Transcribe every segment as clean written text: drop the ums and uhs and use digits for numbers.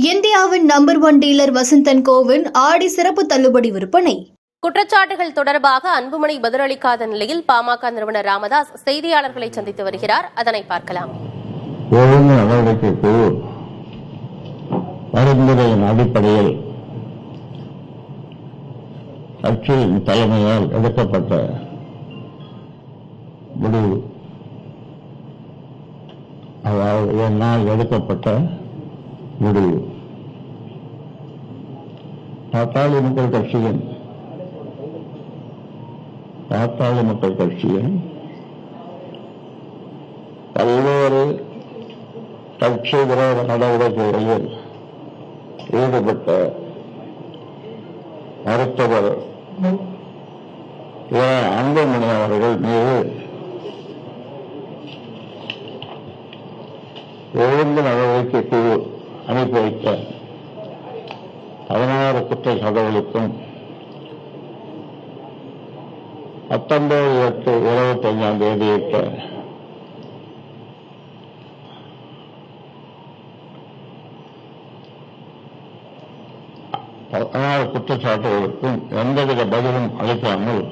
இந்தியாவின் number 1 dealer Vasanth and CoWIN ஆடி சிறப்பு தள்ளுபடி விற்பனை. குற்றச்சாட்டுகள் தொடர்பாக அன்புமணி பதிலளிக்காத நிலையில் பாமக நிறுவனர் ராமதாஸ் செய்தியாளர்களை சந்தித்து வருகிறார். அதனை பார்க்கலாம். ஒழுங்கு நடவடிக்கை குழு பரிந்துரையின் அடிப்படையில் கட்சியின் தலைமையால் எடுக்கப்பட்ட முடிவு, அதாவது என்னால் எடுக்கப்பட்ட முடிவு, பாட்டாளி மக்கள் கட்சியின் பல்வேறு கட்சி விரோத நடவடிக்கைகளில் ஈடுபட்ட மருத்துவர் அன்புமணி அவர்கள் மீது ஒழுங்கு நடவடிக்கை குழு அனுப்பி வைத்த 16 குற்றச்சாட்டுகளுக்கும் 19/8/25 தேதியிட்ட குற்றச்சாட்டுகளுக்கும் எந்தவித பதிலும் அளிக்காமல்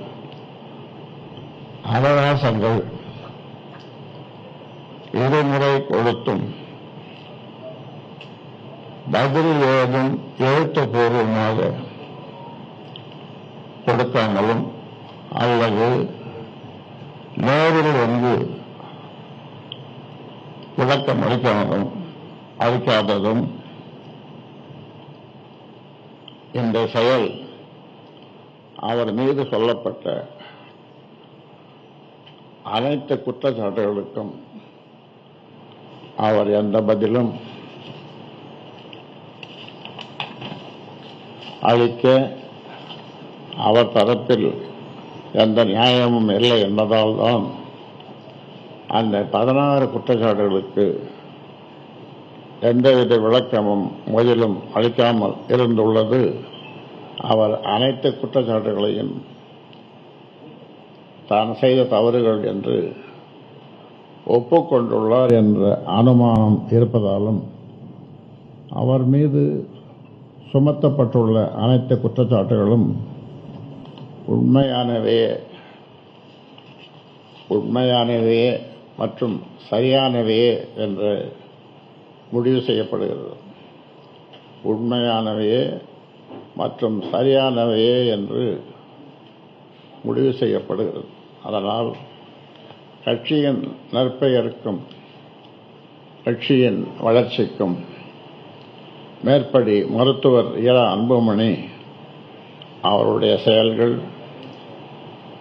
அவகாசங்கள் இருமுறை கொடுத்தும் பதில் ஏதும் எழுத்துப்பூர்வமாக கொடுக்காமலும் அல்லது நேரில் வந்து விளக்கம் அளிக்காததும் இந்த செயல் அவர் மீது சொல்லப்பட்ட அனைத்து குற்றச்சாட்டுகளுக்கும் அவர் எந்த பதிலும் அளிக்க அவர் தரப்பில் எந்த நியாயமும் இல்லை என்பதால் தான் அந்த 16 குற்றச்சாட்டுகளுக்கு எந்தவித விளக்கமும் முதலும் அளிக்காமல் இருந்துள்ளது. அவர் அனைத்து குற்றச்சாட்டுகளையும் தான் செய்த தவறுகள் என்று ஒப்புக்கொண்டுள்ளார் என்ற அனுமானம் இருப்பதாலும் அவர் மீது சுமத்தப்பட்டுள்ள அனைத்து குற்றச்சாட்டுகளும் உண்மையானவையே மற்றும் சரியானவையே என்று முடிவு செய்யப்படுகிறது. உண்மையானவையே மற்றும் சரியானவையே என்று முடிவு செய்யப்படுகிறது. அதனால் கட்சியின் நற்பெயருக்கும் கட்சியின் வளர்ச்சிக்கும் மேற்படி மருத்துவர் அன்புமணி அவருடைய செயல்கள்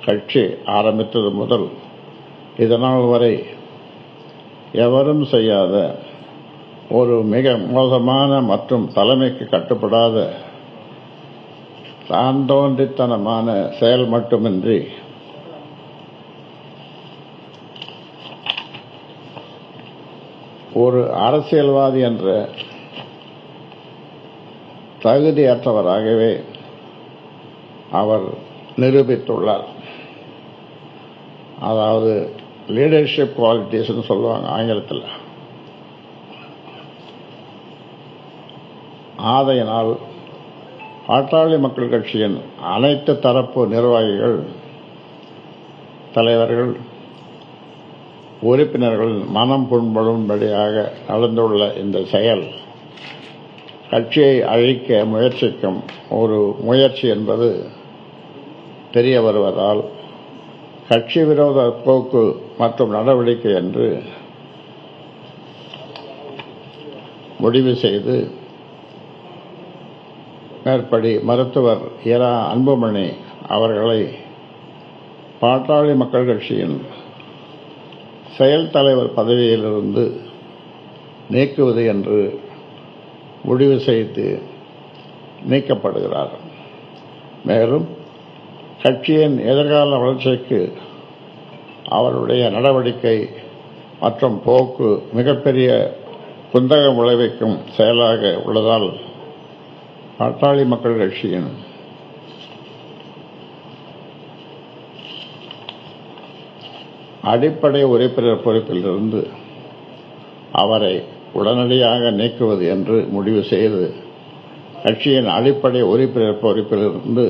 கட்சி ஆரம்பித்தது முதல் இதனால் வரை எவரும் செய்யாத ஒரு மிக மோசமான மற்றும் தலைமைக்கு கட்டுப்படாத தான் தோன்றித்தனமான செயல் மட்டுமின்றி ஒரு அரசியல்வாதி என்ற தகுதியற்றவராகவே அவர் நிரூபித்துள்ளார். அதாவது லீடர்ஷிப் குவாலிட்டிஸ் சொல்லுவாங்க ஆங்கிலத்தில். ஆதையினால் பாட்டாளி மக்கள் கட்சியின் அனைத்து தரப்பு நிர்வாகிகள், தலைவர்கள், உறுப்பினர்கள் மனம் புண்படும்படியாக நடந்துள்ள இந்த செயல் கட்சியை அழிக்க முயற்சிக்கும் ஒரு முயற்சி என்பது தெரிய வருவதால் கட்சி விரோத போக்கு மற்றும் நடவடிக்கை என்று முடிவு செய்து மேற்படி மருத்துவர் அன்புமணி அவர்களை பாட்டாளி மக்கள் கட்சியின் செயல் தலைவர் பதவியிலிருந்து நீக்குவது என்று முடிவு செய்து நீக்கப்படுகிறார். மேலும் கட்சியின் எதிர்கால வளர்ச்சிக்கு அவருடைய நடவடிக்கை மற்றும் போக்கு மிகப்பெரிய குந்தகம் விளைவிக்கும் செயலாக உள்ளதால் பாட்டாளி மக்கள் கட்சியின் அடிப்படை உறுப்பினர் பொறுப்பிலிருந்து அவரை உடனடியாக நீக்குவது என்று முடிவு செய்து கட்சியின் அடிப்படை உறுப்பினர் பொறுப்பிலிருந்து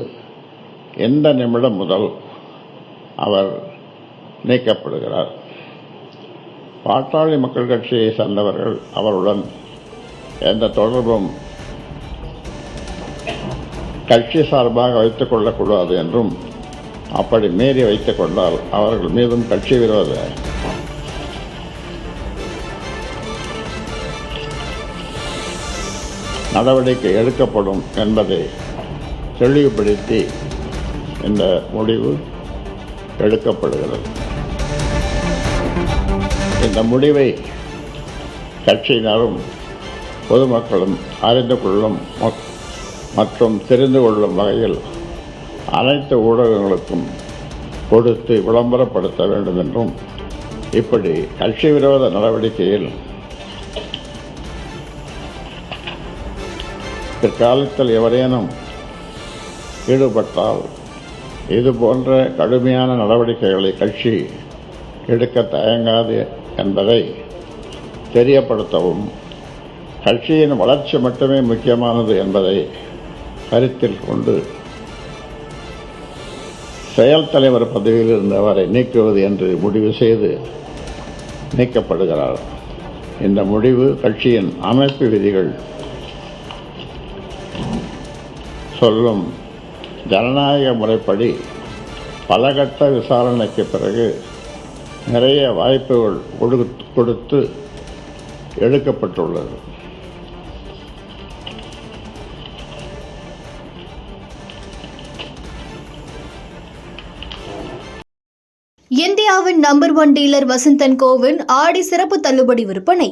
எந்த நிமிடம் முதல் அவர் நீக்கப்படுகிறார். பாட்டாளி மக்கள் கட்சியை சார்ந்தவர்கள் அவருடன் எந்த தொடர்பும் கட்சி சார்பாக வைத்துக் கொள்ளக்கூடாது என்றும், அப்படி மீறி வைத்துக் கொண்டால் அவர்கள் மீதும் கட்சி விரோத நடவடிக்கை எடுக்கப்படும் என்பதை தெளிவுபடுத்தி இந்த முடிவு எடுக்கப்படுகிறது. இந்த முடிவை கட்சியினரும் பொதுமக்களும் அறிந்து கொள்ளும் மற்றும் தெரிந்து கொள்ளும் வகையில் அனைத்து ஊடகங்களுக்கும் கொடுத்து விளம்பரப்படுத்த வேண்டும் என்றும், இப்படி கட்சி விரோத நடவடிக்கையில் பிற்காலத்தில் எவரேனும் ஈடுபட்டால் இதுபோன்ற கடுமையான நடவடிக்கைகளை கட்சி எடுக்க தயங்காது என்பதை தெரியப்படுத்தவும், கட்சியின் வளர்ச்சி மட்டுமே முக்கியமானது என்பதை கருத்தில் கொண்டு செயல் தலைவர் பதவியில் இருந்தவரை நீக்குவது என்று முடிவு செய்து நீக்கப்படுகிறார். இந்த முடிவு கட்சியின் அமைப்பு விதிகள் சொல்லும் ஜனநாயக முறைப்படி பலகட்ட விசாரணைக்கு பிறகு நிறைய வாய்ப்புகள் கொடுத்து எடுக்கப்பட்டுள்ளது. இந்தியாவின் number 1 dealer Vasanth and CoWIN ஆடி சிறப்பு தள்ளுபடி விற்பனை